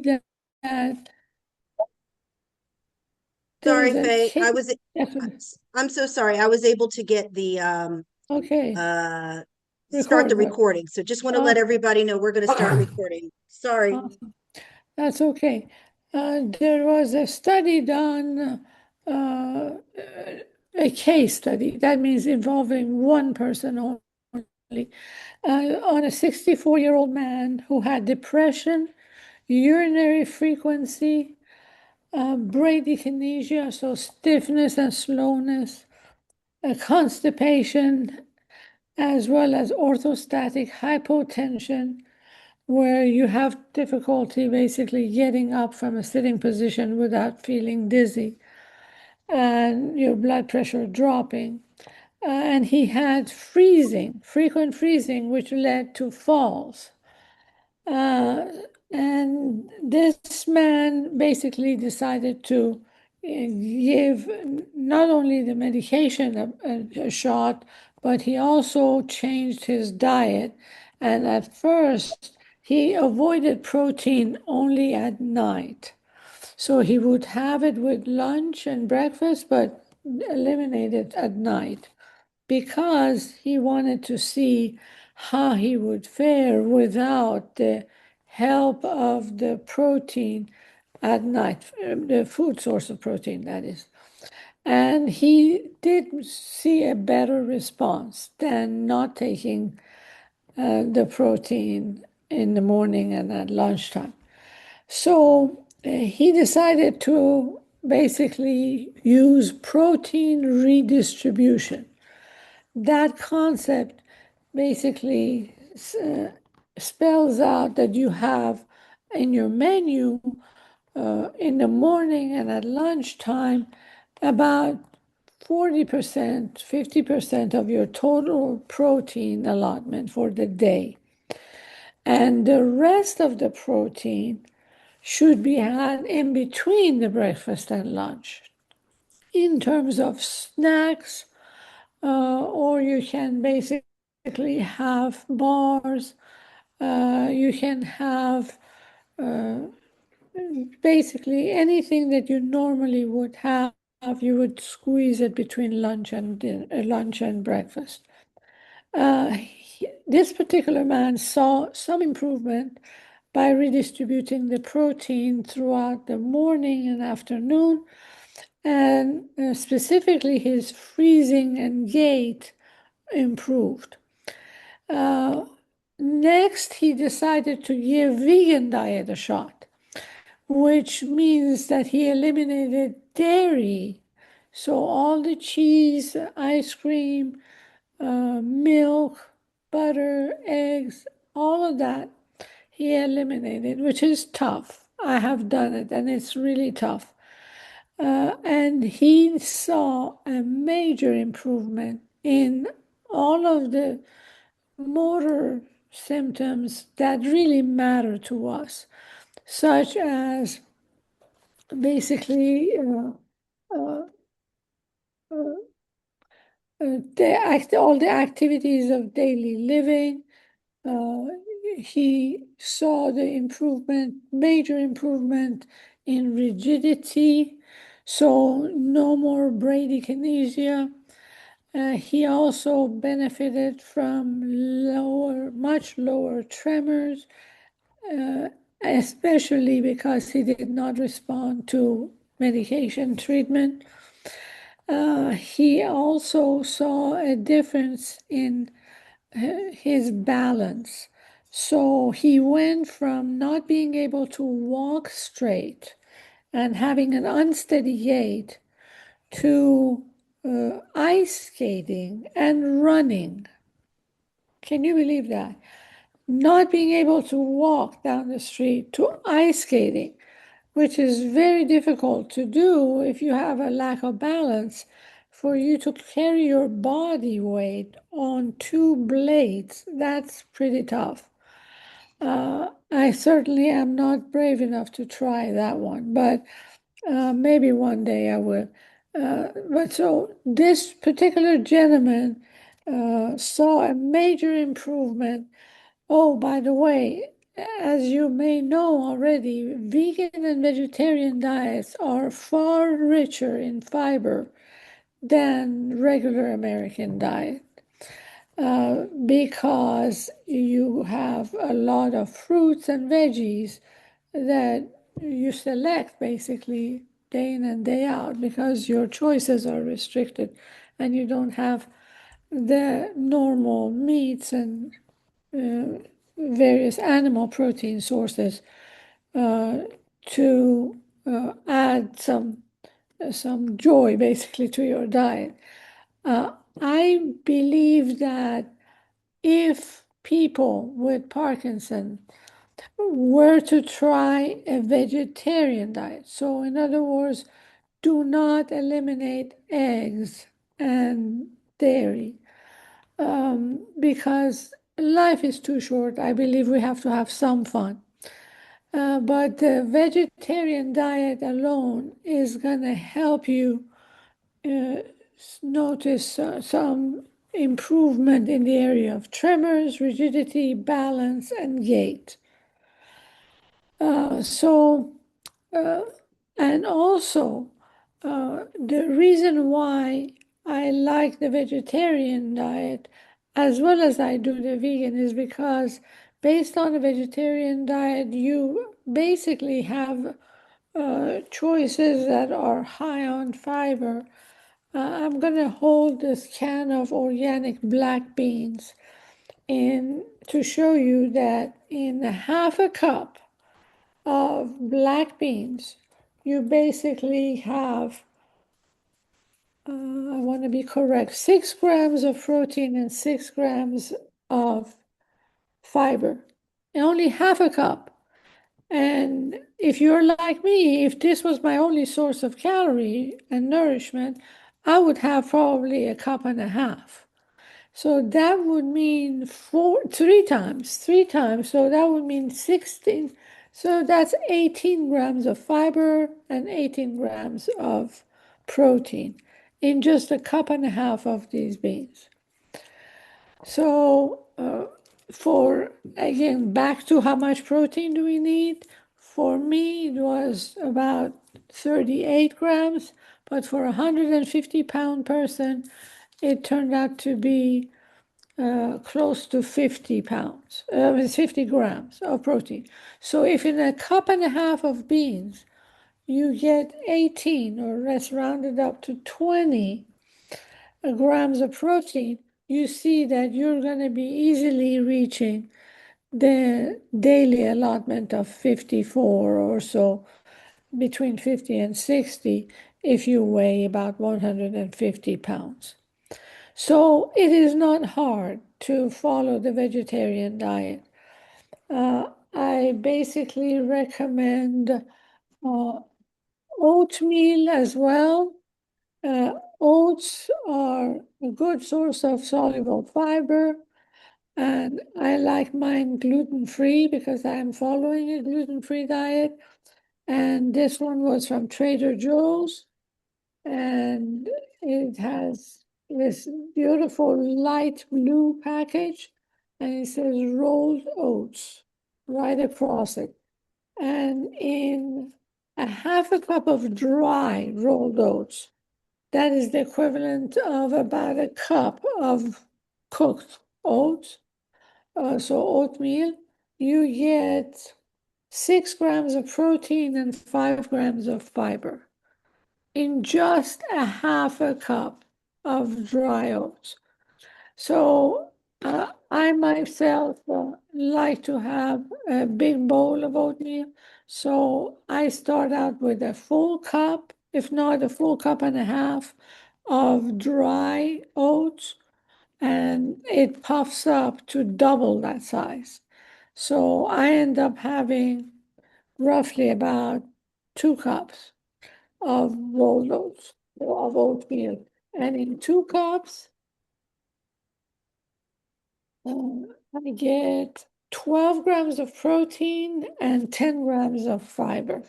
that Sorry, there's a Faye. case. I'm so sorry. I was able to get the Okay, uh start the record button. recording. So just want to let Awesome, everybody know we're going to start recording. Sorry. awesome. That's okay. There was a study done, a case study. That means involving one person only, on a 64-year-old man who had depression, urinary frequency, bradykinesia, so stiffness and slowness, constipation, as well as orthostatic hypotension, where you have difficulty basically getting up from a sitting position without feeling dizzy, and your blood pressure dropping. And he had freezing, frequent freezing, which led to falls. Uh, and this man basically decided to give not only the medication a shot, but he also changed his diet. And at first, he avoided protein only at night. So he would have it with lunch and breakfast, but eliminate it at night because he wanted to see how he would fare without the help of the protein at night, the food source of protein, that is. And he did see a better response than not taking the protein in the morning and at lunchtime. So he decided to basically use protein redistribution. That concept basically spells out that you have in your menu in the morning and at lunchtime about 40%, 50% of your total protein allotment for the day. And the rest of the protein should be had in between the breakfast and lunch in terms of snacks, or you can basically have bars. You can have basically anything that you normally would have. You would squeeze it between lunch and breakfast. This particular man saw some improvement by redistributing the protein throughout the morning and afternoon, and specifically his freezing and gait improved. Uh, Next, he decided to give vegan diet a shot, which means that he eliminated dairy. So all the cheese, ice cream, milk, butter, eggs, all of that he eliminated, which is tough. I have done it, and it's really tough. And he saw a major improvement in all of the motor symptoms that really matter to us, such as basically uh, uh, all the activities of daily living. Uh, he saw the improvement, major improvement in rigidity, so no more bradykinesia. He also benefited from much lower tremors, uh, especially because he did not respond to medication treatment. He also saw a difference in his balance. So he went from not being able to walk straight and having an unsteady gait to ice skating and running. Can you believe that? Not being able to walk down the street to ice skating, which is very difficult to do if you have a lack of balance. For you to carry your body weight on two blades, that's pretty tough. I certainly am not brave enough to try that one, but maybe one day I will. But so this particular gentleman saw a major improvement. Oh, by the way, as you may know already, vegan and vegetarian diets are far richer in fiber than regular American diet. Because you have a lot of fruits and veggies that you select basically day in and day out because your choices are restricted and you don't have the normal meats and various animal protein sources to add some joy basically to your diet. I believe that if people with Parkinson were to try a vegetarian diet, so in other words, do not eliminate eggs and dairy, because life is too short. I believe we have to have some fun. But the vegetarian diet alone is going to help you uh, notice some improvement in the area of tremors, rigidity, balance, and gait. So, and also, the reason why I like the vegetarian diet as well as I do the vegan is because based on the vegetarian diet, you basically have choices that are high on fiber. I'm going to hold this can of organic black beans in to show you that in half a cup of black beans, you basically have, I want to be correct, 6 grams of protein and 6 grams of fiber. Only half a cup. And if you're like me, if this was my only source of calorie and nourishment, I would have probably a cup and a half. So that would mean three times. So that would mean 16. So that's 18 grams of fiber and 18 grams of protein in just a cup and a half of these beans. So for, again, back to how much protein do we need? For me, it was about 38 grams, but for a 150-pound person, it turned out to be close to 50 pounds, 50 grams of protein. So if in a cup and a half of beans, you get 18, or let's round it up to 20 grams of protein, you see that you're going to be easily reaching the daily allotment of 54 or so, between 50 and 60, if you weigh about 150 pounds. So it is not hard to follow the vegetarian diet. I basically recommend oatmeal as well. Oats are a good source of soluble fiber, and I like mine gluten-free because I'm following a gluten-free diet. And this one was from Trader Joe's, and it has this beautiful light blue package, and it says rolled oats right across it. And in a half a cup of dry rolled oats, that is the equivalent of about a cup of cooked oats, so oatmeal, you get 6 grams of protein and 5 grams of fiber in just a half a cup of dry oats. So I myself like to have a big bowl of oatmeal. So I start out with a full cup, if not a full cup and a half of dry oats, and it puffs up to double that size. So I end up having roughly about 2 cups of rolled oats, of oatmeal. And in 2 cups, I get 12 grams of protein and 10 grams of fiber.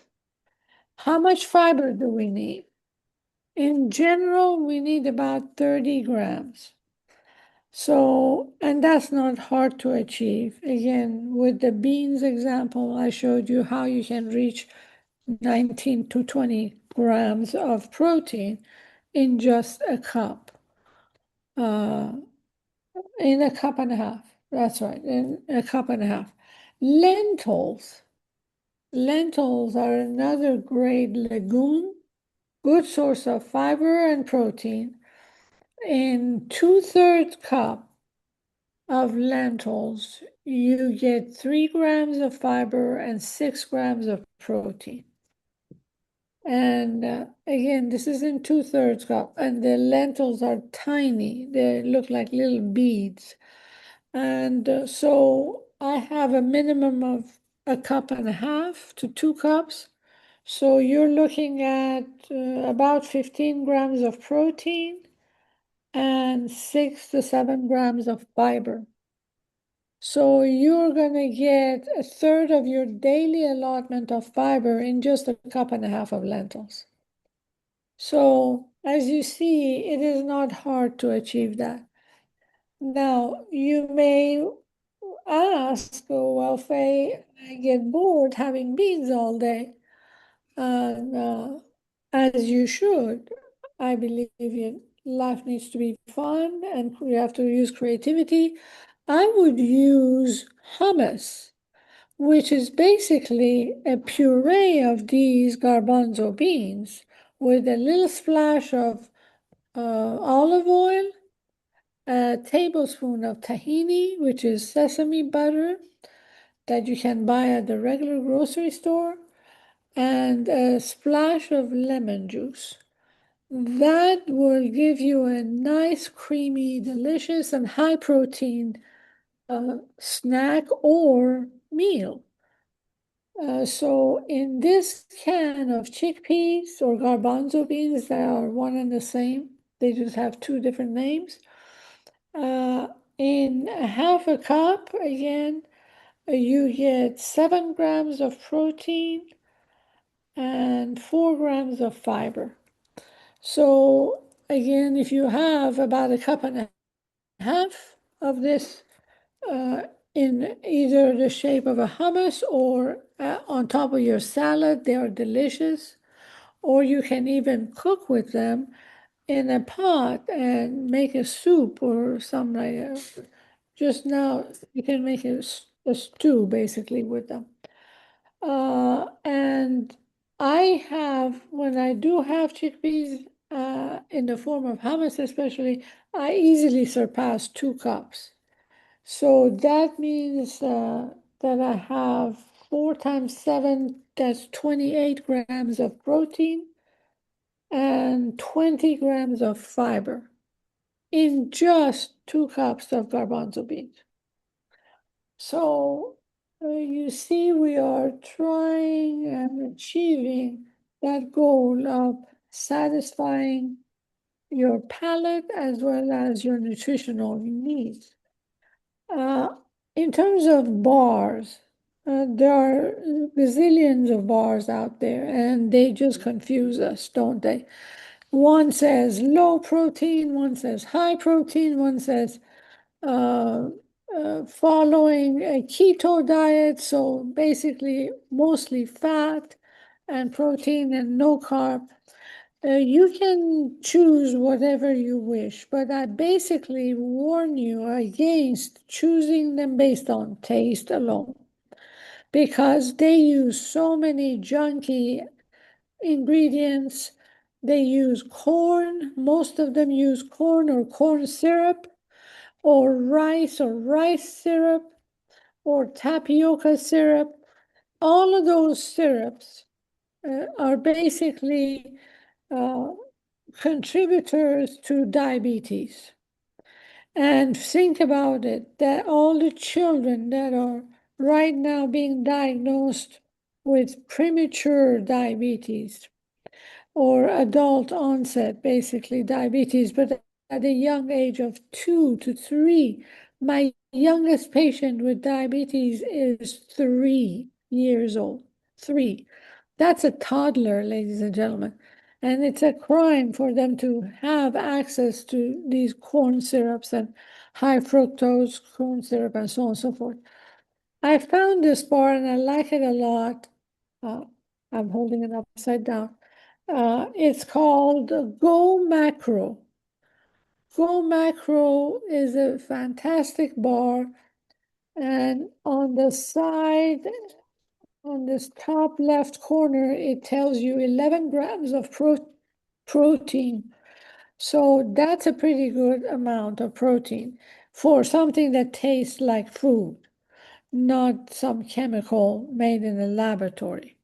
How much fiber do we need? In general, we need about 30 grams. So, and that's not hard to achieve. Again, with the beans example, I showed you how you can reach 19 to 20 grams of protein in just a cup, uh, in a cup and a half. That's right, in a cup and a half. Lentils. Lentils are another great legume, good source of fiber and protein. In 2/3 cup of lentils, you get 3 grams of fiber and 6 grams of protein. And again, this is in 2/3 cup, and the lentils are tiny. They look like little beads. And so I have a minimum of a cup and a half to 2 cups. So you're looking at about 15 grams of protein and 6 to 7 grams of fiber. So you're going to get 1/3 of your daily allotment of fiber in just a cup and a half of lentils. So as you see, it is not hard to achieve that. Now, you may ask, oh, well, Faye, I get bored having beans all day. And as you should, I believe life needs to be fun and you have to use creativity. I would use hummus, which is basically a puree of these garbanzo beans with a little splash of olive oil, a tablespoon of tahini, which is sesame butter that you can buy at the regular grocery store, and a splash of lemon juice. That will give you a nice, creamy, delicious, and high protein snack or meal. So in this can of chickpeas or garbanzo beans, they are one and the same. They just have two different names. In a half a cup, again, you get 7 grams of protein and 4 grams of fiber. So again, if you have about a cup and a half of this in either the shape of a hummus or on top of your salad, they are delicious. Or you can even cook with them in a pot and make a soup or something like that. Just now, you can make a stew basically with them. And I have, when I do have chickpeas in the form of hummus especially, I easily surpass 2 cups. So that means that I have 4 times 7, that's 28 grams of protein and 20 grams of fiber in just 2 cups of garbanzo beans. So you see, we are trying and achieving that goal of satisfying your palate as well as your nutritional needs. In terms of bars, there are gazillions of bars out there, and they just confuse us, don't they? One says low protein, one says high protein, one says following a keto diet, so basically mostly fat and protein and no carb. You can choose whatever you wish, but I basically warn you against choosing them based on taste alone because they use so many junky ingredients. They use corn, most of them use corn or corn syrup, or rice syrup, or tapioca syrup. All of those syrups are basically contributors to diabetes. And think about it, that all the children that are right now being diagnosed with premature diabetes or adult onset, basically diabetes, but at a young age of 2 to 3. My youngest patient with diabetes is 3 years old. 3. That's a toddler, ladies and gentlemen. And it's a crime for them to have access to these corn syrups and high fructose corn syrup and so on and so forth. I found this bar and I like it a lot. Uh, I'm holding it upside down. It's called Go Macro. Go Macro is a fantastic bar, and on the side, on this top left corner, it tells you 11 grams of protein. So that's a pretty good amount of protein for something that tastes like food, not some chemical made in a laboratory.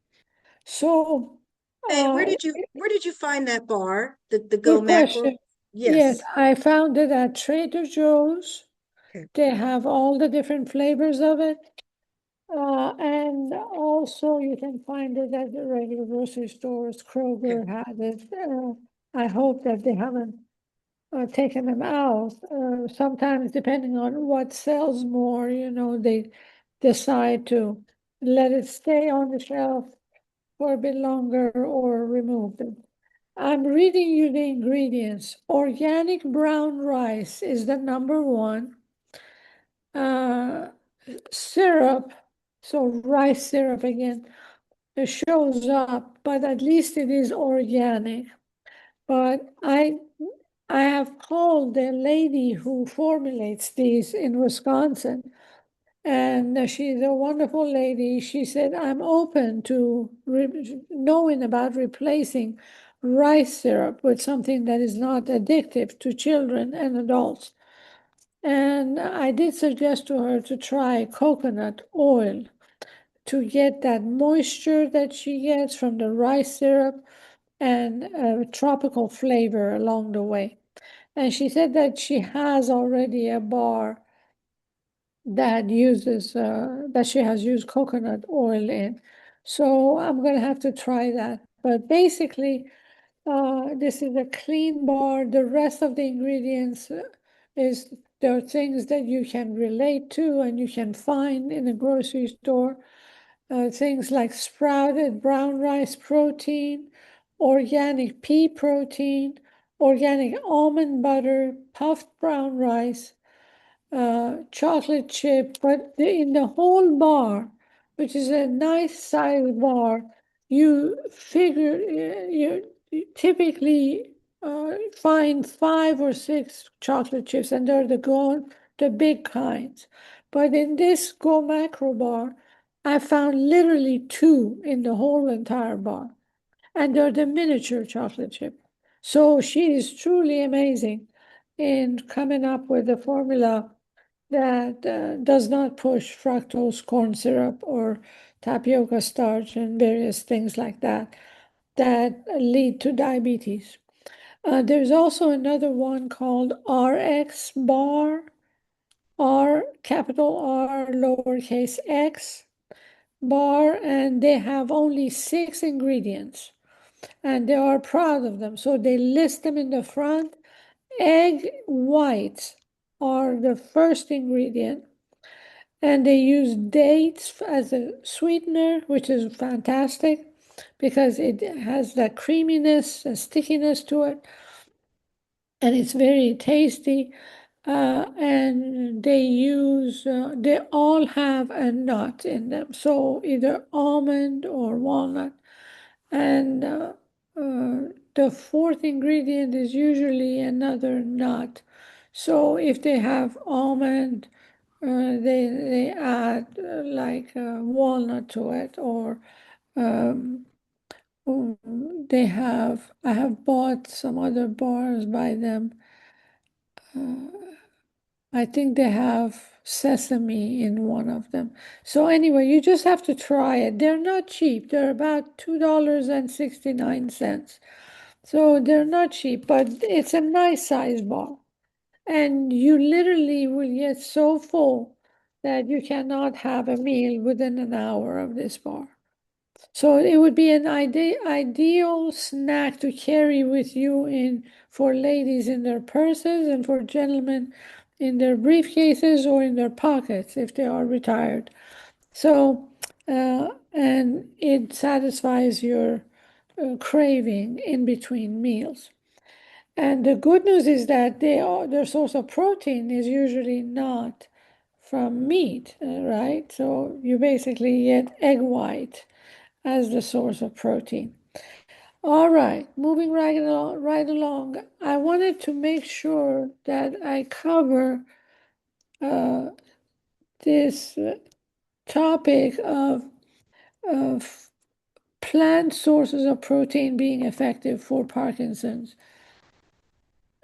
So, Hey, uh, where did you find that bar? The Go good Mackerel? question. Yes, Yes. I found it at Trader Joe's. Okay. They have all the different flavors of it. And also you can find it at the regular grocery stores. Okay. Kroger had it. I hope that they haven't taken them out. Sometimes, depending on what sells more, they decide to let it stay on the shelf for a bit longer or remove them. I'm reading you the ingredients. Organic brown rice is the number one. Uh, Syrup, so rice syrup again, it shows up, but at least it is organic. But I have called the lady who formulates these in Wisconsin, and she's a wonderful lady. She said, I'm open to knowing about replacing rice syrup with something that is not addictive to children and adults. And I did suggest to her to try coconut oil to get that moisture that she gets from the rice syrup and a tropical flavor along the way. And she said that she has already a bar that she has used coconut oil in. So I'm going to have to try that. But basically, this is a clean bar. The rest of the ingredients is there are things that you can relate to and you can find in a grocery store. Things like sprouted brown rice protein, organic pea protein, organic almond butter, puffed brown rice, chocolate chip, but in the whole bar, which is a nice size bar, you figure you typically find 5 or 6 chocolate chips, and they're the big kinds. But in this Go Macro bar, I found literally 2 in the whole entire bar, and they're the miniature chocolate chip. So she is truly amazing in coming up with a formula that does not push fructose corn syrup or tapioca starch and various things like that that lead to diabetes. There's also another one called RX bar, R capital R lowercase x bar, and they have only 6 ingredients and they are proud of them. So they list them in the front. Egg whites are the first ingredient, and they use dates as a sweetener, which is fantastic because it has that creaminess and stickiness to it, and it's very tasty. And they all have a nut in them, so either almond or walnut. And the fourth ingredient is usually another nut. So if they have almond, they add like walnut to it, or um, I have bought some other bars by them. I think they have sesame in one of them. So anyway, you just have to try it. They're not cheap. They're about $2.69. So they're not cheap, but it's a nice size bar. And you literally will get so full that you cannot have a meal within an hour of this bar. So it would be an ideal snack to carry with you in for ladies in their purses and for gentlemen in their briefcases or in their pockets if they are retired. So, and it satisfies your craving in between meals. And the good news is that their source of protein is usually not from meat, right? So you basically get egg white as the source of protein. All right, moving right along. I wanted to make sure that I cover uh, this topic of plant sources of protein being effective for Parkinson's.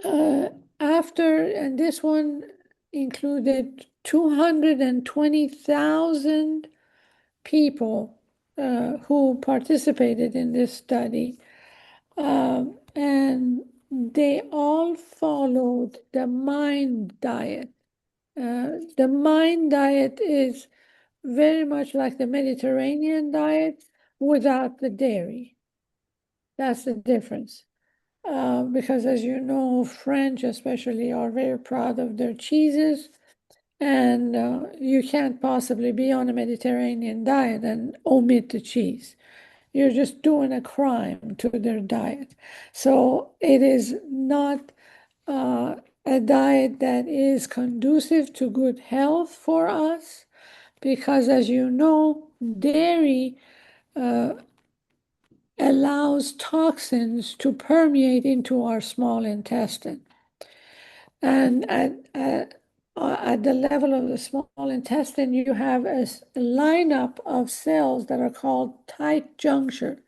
And this one included 220,000 people who participated in this study. And they all followed the MIND diet. The MIND diet is very much like the Mediterranean diet without the dairy. That's the difference. Because as you know, French especially are very proud of their cheeses, and you can't possibly be on a Mediterranean diet and omit the cheese. You're just doing a crime to their diet. So it is not a diet that is conducive to good health for us, because as you know, dairy allows toxins to permeate into our small intestine. And at the level of the small intestine, you have a lineup of cells that are called tight juncture.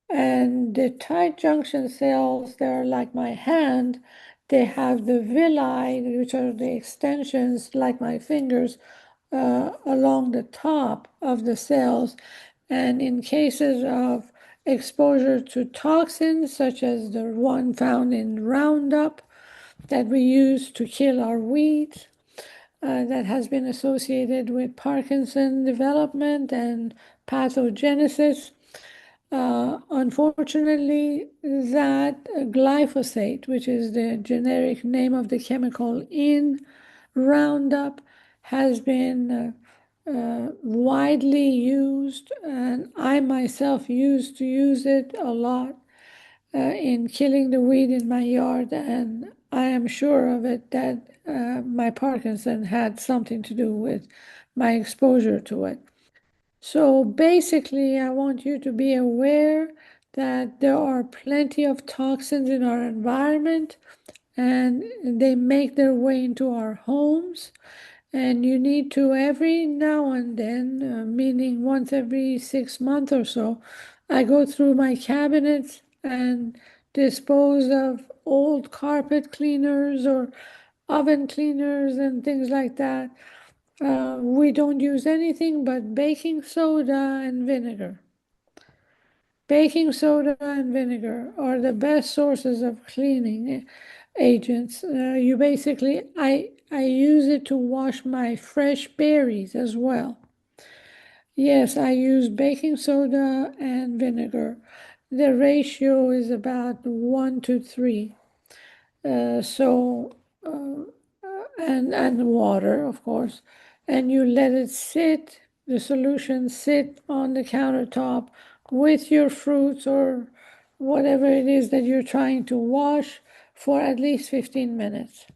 And the tight junction cells, they're like my hand. They have the villi, which are the extensions like my fingers, along the top of the cells. And in cases of exposure to toxins, such as the one found in Roundup that we use to kill our weeds, that has been associated with Parkinson development and pathogenesis. Unfortunately, that glyphosate, which is the generic name of the chemical in Roundup, has been widely used, and I myself used to use it a lot in killing the weed in my yard, and I am sure of it that my Parkinson had something to do with my exposure to it. So basically, I want you to be aware that there are plenty of toxins in our environment, and they make their way into our homes. And you need to, every now and then, meaning once every 6 months or so, I go through my cabinets and dispose of old carpet cleaners or oven cleaners and things like that. We don't use anything but baking soda and vinegar. Baking soda and vinegar are the best sources of cleaning agents. You basically, I use it to wash my fresh berries as well. Yes, I use baking soda and vinegar. The ratio is about 1 to 3. So and water, of course, and you let it sit, the solution sit on the countertop with your fruits or whatever it is that you're trying to wash for at least 15 minutes.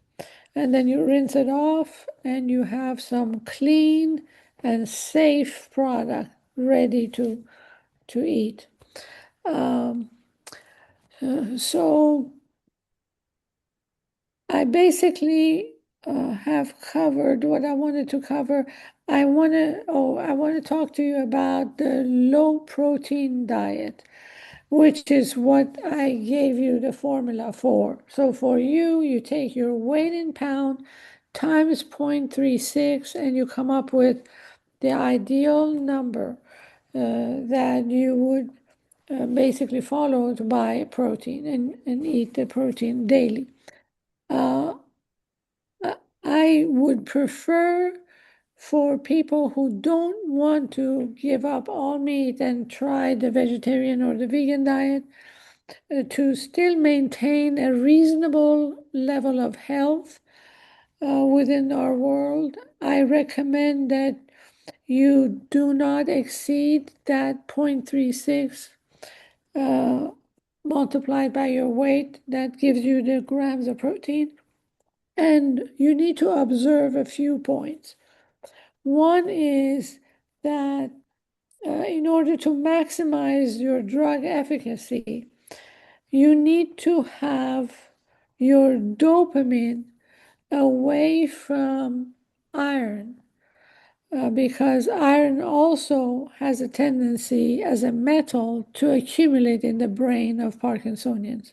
And then you rinse it off and you have some clean and safe product ready to eat. So I basically have covered what I wanted to cover. I want to talk to you about the low protein diet, which is what I gave you the formula for. So for you, you take your weight in pound times 0.36 and you come up with the ideal number that you would basically follow to buy protein and eat the protein daily. I would prefer for people who don't want to give up all meat and try the vegetarian or the vegan diet to still maintain a reasonable level of health within our world. I recommend that you do not exceed that 0.36 uh, multiplied by your weight. That gives you the grams of protein. And you need to observe a few points. One is that in order to maximize your drug efficacy, you need to have your dopamine away from iron, because iron also has a tendency as a metal to accumulate in the brain of Parkinsonians.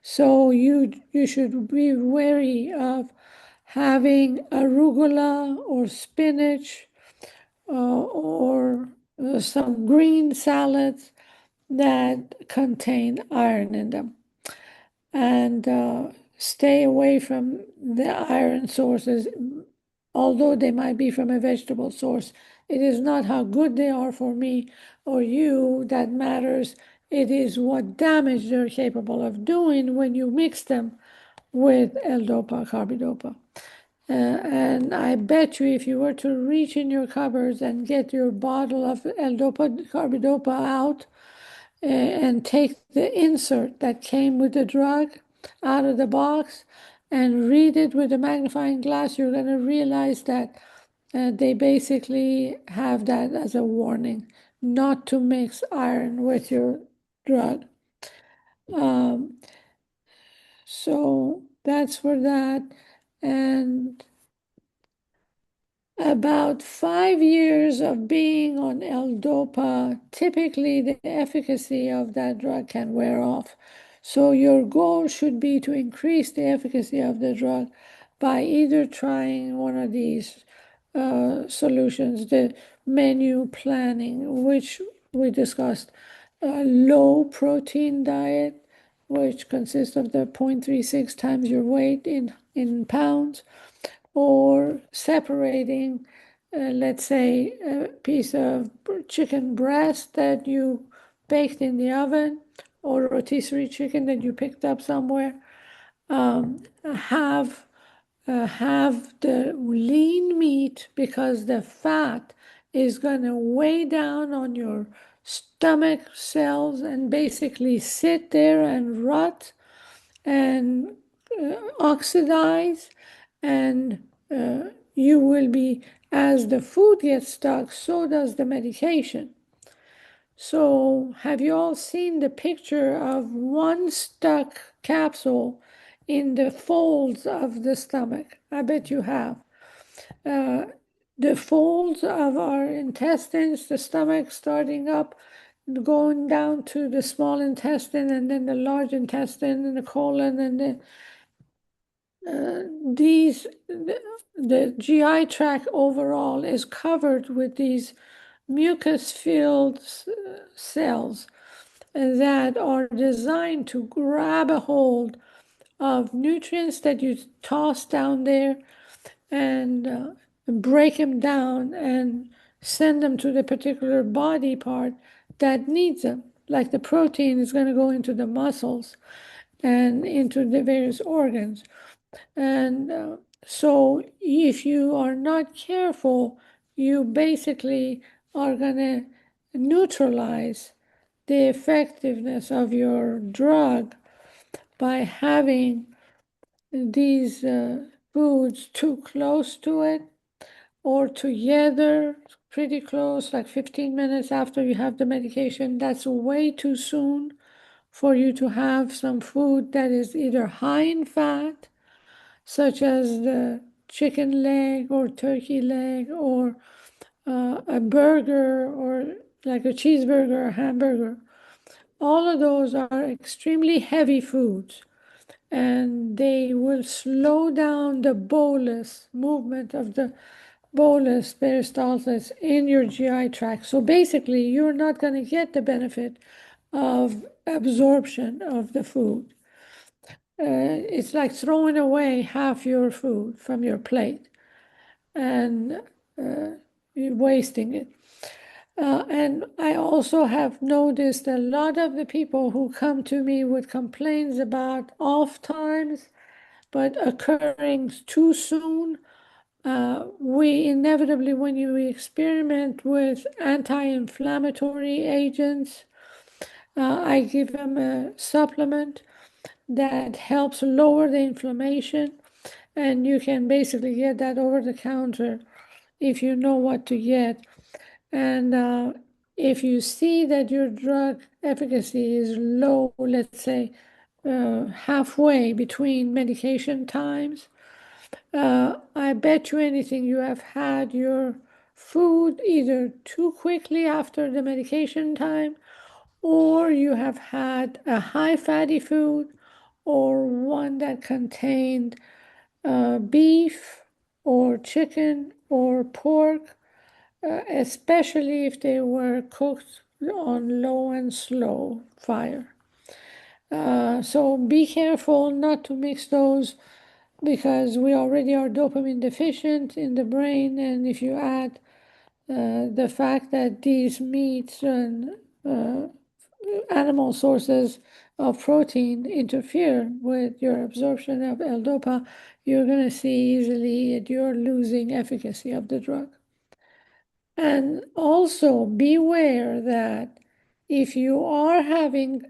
So you should be wary of having arugula or spinach, or some green salads that contain iron in them, and stay away from the iron sources. Although they might be from a vegetable source, it is not how good they are for me or you that matters. It is what damage they're capable of doing when you mix them with L-Dopa, carbidopa. And I bet you if you were to reach in your cupboards and get your bottle of L-Dopa, carbidopa out, and take the insert that came with the drug out of the box and read it with a magnifying glass, you're going to realize that they basically have that as a warning not to mix iron with your drug. So that's for that. And about 5 years of being on L-Dopa, typically the efficacy of that drug can wear off. So your goal should be to increase the efficacy of the drug by either trying one of these solutions, the menu planning, which we discussed, a low protein diet, which consists of the 0.36 times your weight in pounds, or separating, let's say, a piece of chicken breast that you baked in the oven or rotisserie chicken that you picked up somewhere. Um, have have the lean meat, because the fat is going to weigh down on your stomach cells and basically sit there and rot and oxidize, and you will be, as the food gets stuck, so does the medication. So have you all seen the picture of one stuck capsule in the folds of the stomach? I bet you have. Uh, the folds of our intestines, the stomach starting up, going down to the small intestine, and then the large intestine, and the colon, and then the GI tract overall is covered with these mucus-filled cells that are designed to grab a hold of nutrients that you toss down there and break them down and send them to the particular body part that needs them. Like the protein is going to go into the muscles and into the various organs. And so if you are not careful, you basically are going to neutralize the effectiveness of your drug by having these foods too close to it or together pretty close, like 15 minutes after you have the medication. That's way too soon for you to have some food that is either high in fat, such as the chicken leg or turkey leg, or a burger, or like a cheeseburger or hamburger. All of those are extremely heavy foods, and they will slow down the bolus movement of the bolus peristalsis in your GI tract. So basically, you're not going to get the benefit of absorption of the food. It's like throwing away half your food from your plate and you're wasting it. And I also have noticed a lot of the people who come to me with complaints about off times, but occurring too soon. We inevitably, when you experiment with anti-inflammatory agents, I give them a supplement that helps lower the inflammation, and you can basically get that over the counter if you know what to get. And if you see that your drug efficacy is low, let's say halfway between medication times, I bet you anything you have had your food either too quickly after the medication time, or you have had a high fatty food, or one that contained beef or chicken or pork, especially if they were cooked on low and slow fire. So be careful not to mix those, because we already are dopamine deficient in the brain, and if you add the fact that these meats and animal sources of protein interfere with your absorption of L-DOPA, you're going to see easily that you're losing efficacy of the drug. And also beware that if you are having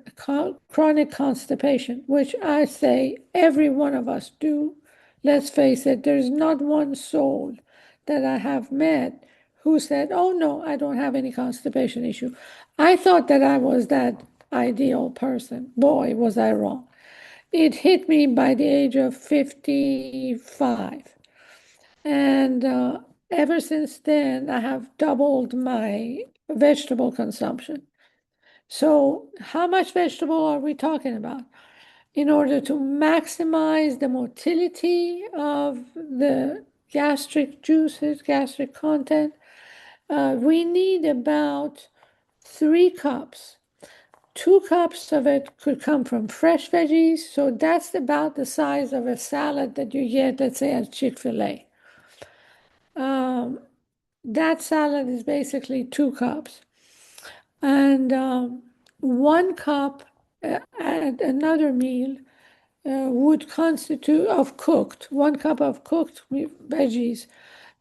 chronic constipation, which I say every one of us do, let's face it, there's not one soul that I have met who said, oh no, I don't have any constipation issue. I thought that I was that ideal person. Boy, was I wrong. It hit me by the age of 55. And ever since then, I have doubled my vegetable consumption. So, how much vegetable are we talking about? In order to maximize the motility of the gastric juices, gastric content, we need about 3 cups. 2 cups of it could come from fresh veggies, so that's about the size of a salad that you get, let's say, at Chick-fil-A. That salad is basically 2 cups. And 1 cup at another meal would constitute of cooked, 1 cup of cooked veggies,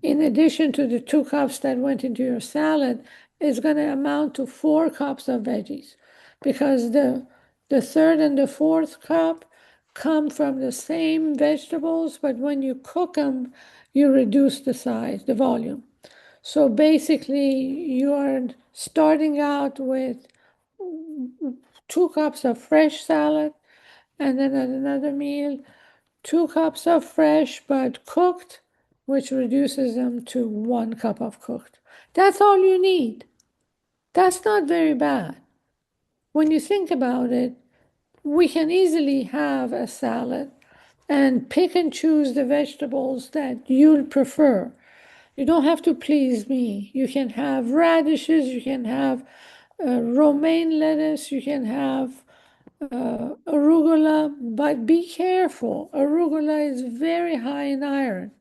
in addition to the 2 cups that went into your salad, is going to amount to 4 cups of veggies, because the third and the fourth cup come from the same vegetables, but when you cook them, you reduce the size, the volume. So basically, you are starting out with 2 cups of fresh salad, and then at another meal, 2 cups of fresh but cooked, which reduces them to 1 cup of cooked. That's all you need. That's not very bad. When you think about it, we can easily have a salad and pick and choose the vegetables that you'll prefer. You don't have to please me. You can have radishes, you can have romaine lettuce, you can have arugula, but be careful. Arugula is very high in iron.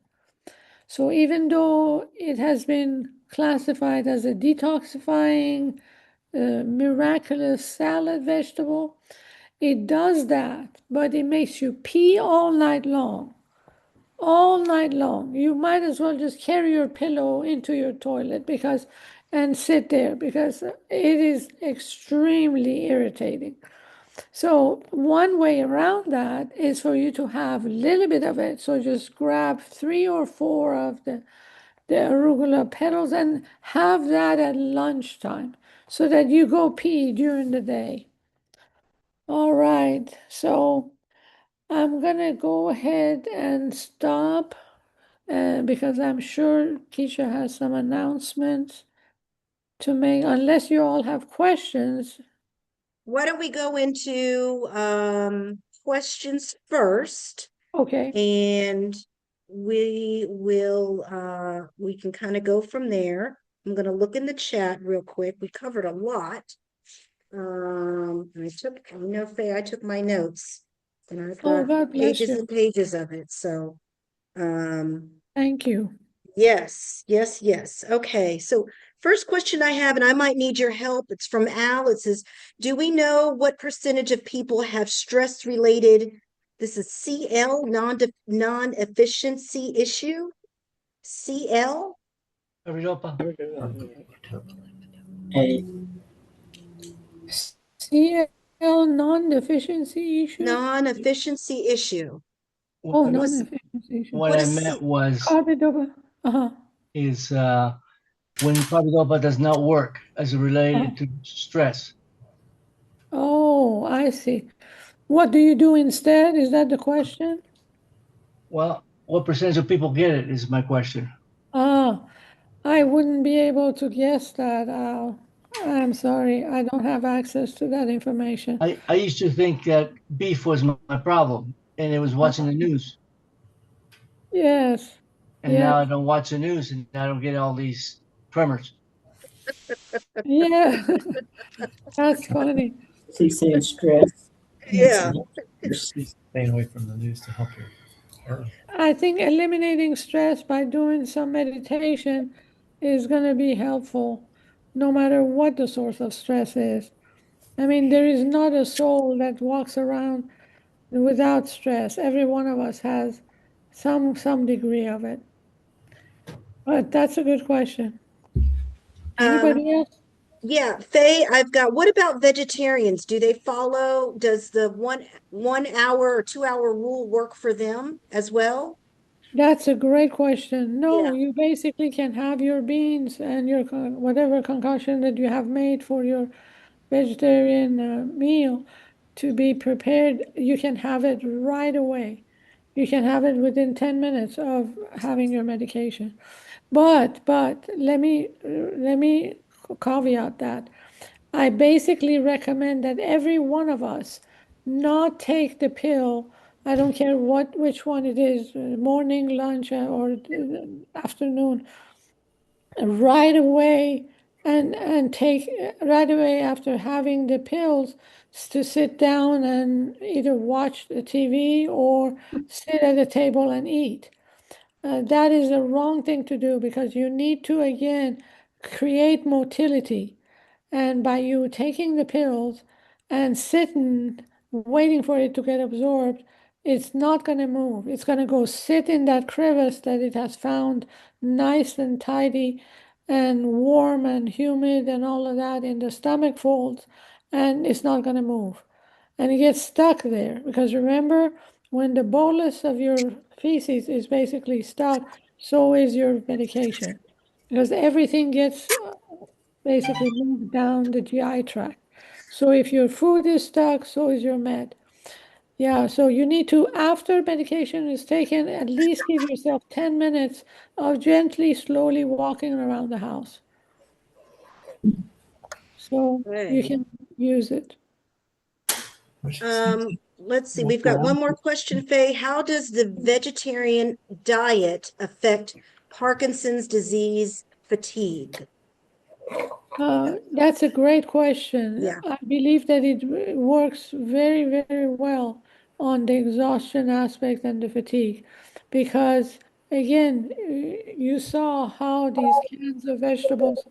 So even though it has been classified as a detoxifying, miraculous salad vegetable, it does that, but it makes you pee all night long. All night long. You might as well just carry your pillow into your toilet and sit there, because it is extremely irritating. So one way around that is for you to have a little bit of it. So just grab 3 or 4 of the arugula petals and have that at lunchtime, so that you go pee during the day. All right, so I'm gonna go ahead and stop because I'm sure Keisha has some announcements to make, unless you all have questions. Why don't we go into questions first, Okay. and we can kind of go from there. I'm going to look in the chat real quick. We covered a lot. Faye, I took my notes, and I've Oh, got God bless pages you. and pages of it. So, Thank you. yes, yes, yes. Okay. So first question I have, and I might need your help. It's from Al. It says, do we know what percentage of people have stress related? This is CL, non-efficiency issue. CL? A CL non-deficiency issue? Non-efficiency issue. Oh, What, What was non-deficiency issue. what what I is meant was Carbidopa. Uh-huh. is when carbidopa does not work as Uh-huh. related to stress. Oh, I see. What do you do instead? Is that the question? Well, what percentage of people get it is my question. Ah, I wouldn't be able to guess that. I'm sorry, I don't have access to that information. I used to think that beef was my problem, and it was watching the news. Yes, And yes, now I don't watch the news, and I don't get all these tremors. yeah, that's funny. Keep saying stress. It's yeah. not stress. Keep staying away from the news to help your heart. I think eliminating stress by doing some meditation is going to be helpful, no matter what the source of stress is. I mean, there is not a soul that walks around without stress. Every one of us has some degree of it. But that's a good question. Um, Anybody else? yeah, Faye, I've got, what about vegetarians? Do they follow, does the 1 hour or 2 hour rule work for them as well? That's a great question. No, Yeah. you basically can have your beans and your whatever concoction that you have made for your vegetarian meal to be prepared. You can have it right away. You can have it within 10 minutes of having your medication. But let me caveat that. I basically recommend that every one of us not take the pill. I don't care which one it is, morning, lunch, or afternoon, right away, and take right away after having the pills to sit down and either watch the TV or sit at a table and eat. That is the wrong thing to do because you need to again create motility. And by you taking the pills and sitting, waiting for it to get absorbed, it's not going to move. It's going to go sit in that crevice that it has found nice and tidy and warm and humid and all of that in the stomach folds, and it's not going to move. And it gets stuck there because remember, when the bolus of your feces is basically stuck, so is your medication because everything gets basically move down the GI tract. So if your food is stuck, so is your med. Yeah, so you need to, after medication is taken, at least give yourself 10 minutes of gently, slowly walking around the house. So you Okay. can use it. Let's see. We've Walk got one around. more question, Faye. How does the vegetarian diet affect Parkinson's disease fatigue? That's a great question. Yeah. I believe that it works very, very well on the exhaustion aspect and the fatigue because, again, you saw how these cans of vegetables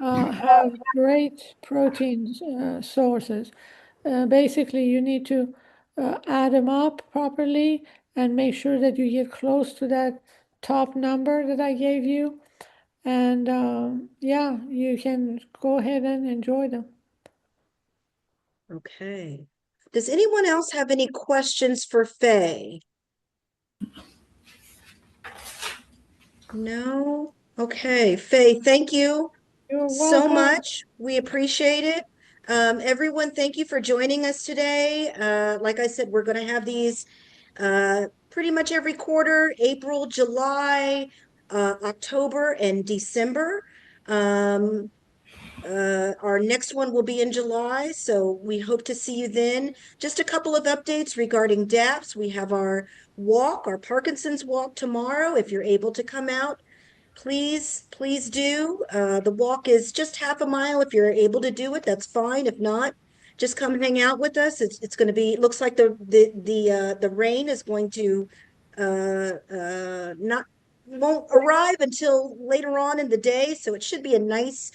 have great protein sources. Basically, you need to add them up properly and make sure that you get close to that top number that I gave you and yeah, you can go ahead and enjoy them. Okay. Does anyone else have any questions for Faye? No? Okay. Faye, thank you You're so welcome. much. We appreciate it. Everyone, thank you for joining us today. Like I said, we're going to have these pretty much every quarter, April, July, October, and December. Um, our next one will be in July, so we hope to see you then. Just a couple of updates regarding DAPS. We have our walk, our Parkinson's walk tomorrow. If you're able to come out, please do. The walk is just half a mile. If you're able to do it, that's fine. If not, just come hang out with us. It's going to be. It looks like the rain is going to not won't arrive until later on in the day, so it should be a nice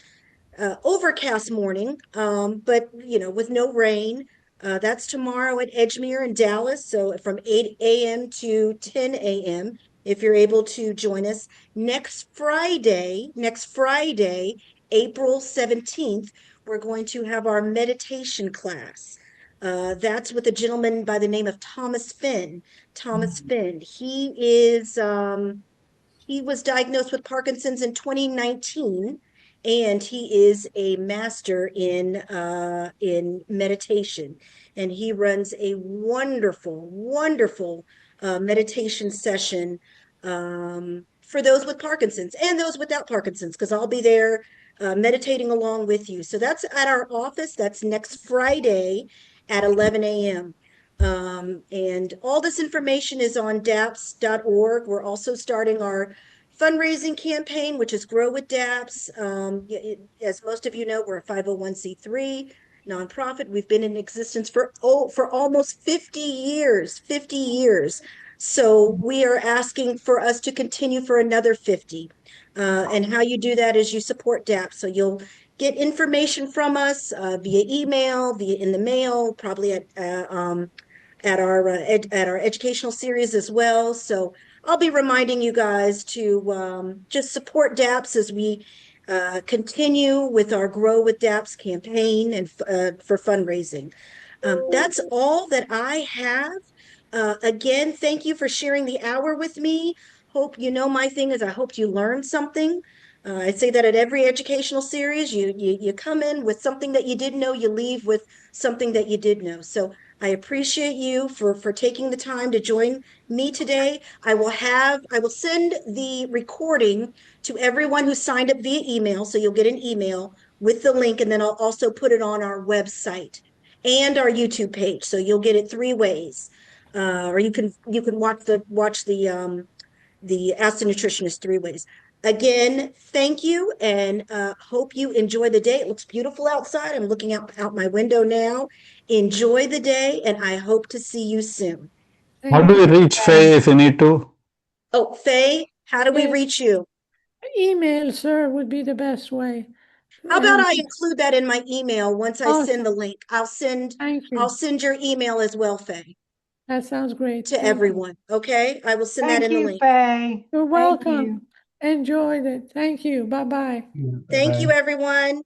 overcast morning, but with no rain. That's tomorrow at Edgemere in Dallas. So from 8 a.m. to 10 a.m. if you're able to join us. Next Friday, April 17th, we're going to have our meditation class. That's with a gentleman by the name of Thomas Finn. Thomas Finn. He was diagnosed with Parkinson's in 2019, and he is a master in meditation. And he runs a wonderful, wonderful meditation session for those with Parkinson's and those without Parkinson's, because I'll be there meditating along with you. So that's at our office. That's next Friday at 11 a.m. And all this information is on daps.org. We're also starting our fundraising campaign, which is Grow with DAPS. As most of you know, we're a 501c3 nonprofit. We've been in existence for almost 50 years, 50 years. So we are asking for us to continue for another 50. And how you do that is you support DAPS. So you'll get information from us via email, in the mail, probably at our educational series as well. So I'll be reminding you guys to just support DAPS as we continue with our Grow with DAPS campaign and for fundraising. That's all that I have. Again, thank you for sharing the hour with me. Hope you know my thing is I hope you learned something. I say that at every educational series, you come in with something that you didn't know, you leave with something that you did know. So I appreciate you for taking the time to join me today. I will send the recording to everyone who signed up via email. So you'll get an email with the link, and then I'll also put it on our website and our YouTube page. So you'll get it 3 ways. Or you can watch the Ask the Nutritionist 3 ways. Again, thank you, and hope you enjoy the day. It looks beautiful outside. I'm looking out my window now. Enjoy the day, and I hope to see you soon. How do we reach Faye if you need to? Oh, Faye, how do we reach you? Email, sir, would be the best way. How about I include that in my email once I send the Awesome. link? I'll send Thank you. your email as well, Faye, That sounds great. to Thank you. everyone. Okay, I will send that Thank in the you, link. Faye. You're Thank you. welcome. Enjoyed it. Thank you. Bye-bye. Thank you, everyone.